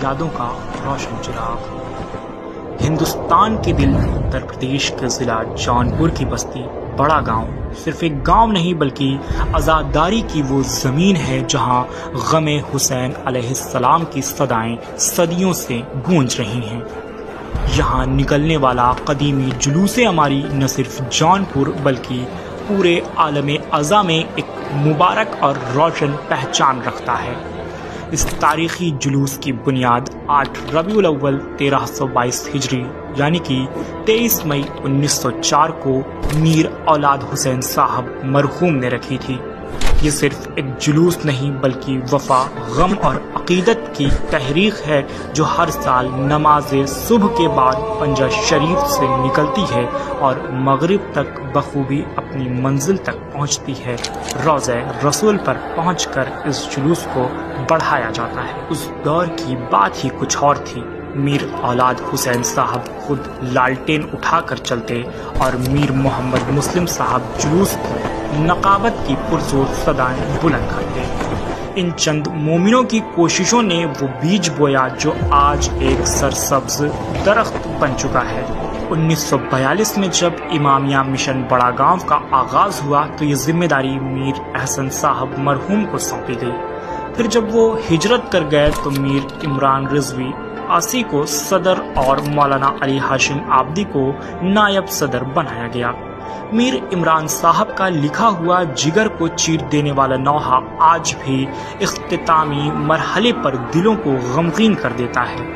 یادوں کا روشن چراغ۔ ہندوستان کے دل اتر پردیش کے ضلع جونپور کی بستی بڑا گاؤں صرف ایک گاؤں نہیں بلکہ آزاداری کی وہ زمین ہے جہاں غم حسین علیہ السلام کی صدائیں صدیوں سے گونج رہی ہیں۔ یہاں نکلنے والا قدیمی جلوس اماری نہ صرف جونپور بلکہ پورے عالم ازاں میں ایک مبارک اور روشن پہچان رکھتا ہے۔ اس تاریخی جلوس کی بنیاد 8 ربیع الاول 1322 ہجری یعنی کہ 23 مئی 1904 کو میر اولاد حسین صاحب مرحوم نے رکھی تھی۔ یہ صرف ایک جلوس نہیں بلکہ وفا، غم اور عقیدت کی تحریک ہے جو ہر سال نماز صبح کے بعد پنجہ شریف سے نکلتی ہے اور مغرب تک بخوبی اپنی منزل تک پہنچتی ہے۔ روضہ رسول پر پہنچ کر اس جلوس کو بڑھایا جاتا ہے۔ اس دور کی بات ہی کچھ اور تھی۔ میر اولاد حسین صاحب خود لالٹین اٹھا کر چلتے اور میر محمد مسلم صاحب جلوس کو نقابت کی پرزور صدائیں بلند کرتے۔ ان چند مومنوں کی کوششوں نے وہ بیج بویا جو آج ایک سرسبز درخت بن چکا ہے۔ 1942 میں جب امامیہ مشن بڑا گاؤں کا آغاز ہوا تو یہ ذمہ داری میر احسن صاحب مرحوم کو سونپی گئی۔ پھر جب وہ ہجرت کر گئے تو میر عمران رضوی آسی کو صدر اور مولانا علی ہاشم آبدی کو نائب صدر بنایا گیا۔ میر عمران صاحب کا لکھا ہوا جگر کو چیر دینے والا نوحہ آج بھی اختتامی مرحلے پر دلوں کو غمگین کر دیتا ہے۔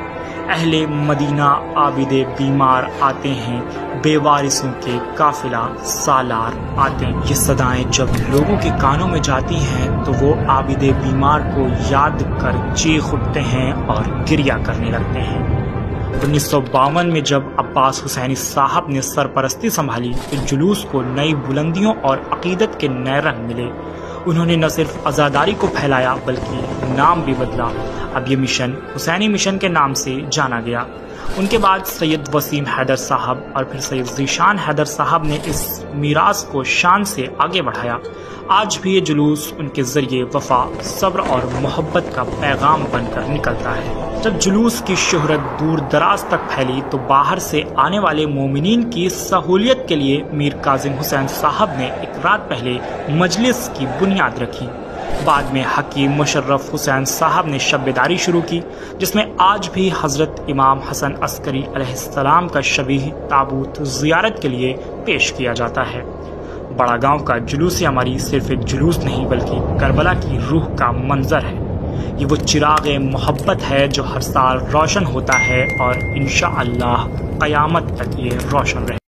اہل مدینہ عابد بیمار آتے ہیں، بے وارثوں کے قافلہ سالار آتے ہیں۔ یہ صدائیں جب لوگوں کے کانوں میں جاتی ہیں تو وہ عابد بیمار کو یاد کر چیخ اٹھتے ہیں اور گریہ کرنے لگتے ہیں۔ 1952 میں جب عباس حسینی صاحب نے سرپرستی سنبھالی تو جلوس کو نئی بلندیوں اور عقیدت کے نئے رنگ ملے۔ انہوں نے نہ صرف آزاداری کو پھیلایا بلکہ نام بھی بدلا۔ اب یہ مشن حسینی مشن کے نام سے جانا گیا۔ ان کے بعد سید وسیم حیدر صاحب اور پھر سید ذیشان حیدر صاحب نے اس میراث کو شان سے آگے بڑھایا۔ آج بھی یہ جلوس ان کے ذریعے وفا، صبر اور محبت کا پیغام بن کر نکلتا ہے۔ جب جلوس کی شہرت دور دراز تک پھیلی تو باہر سے آنے والے مومنین کی سہولیت کے لیے میر کاظم حسین صاحب نے ایک رات پہلے مجلس کی بنیاد رکھی۔ بعد میں حکیم مشرف حسین صاحب نے شب بیداری شروع کی جس میں آج بھی حضرت امام حسن عسکری علیہ السلام کا شبیہ تابوت زیارت کے لیے پیش کیا جاتا ہے۔ بڑا گاؤں کا جلوس اماری صرف ایک جلوس نہیں بلکہ کربلا کی روح کا منظر ہے۔ یہ وہ چراغ محبت ہے جو ہر سال روشن ہوتا ہے اور انشاءاللہ قیامت تک یہ روشن رہے۔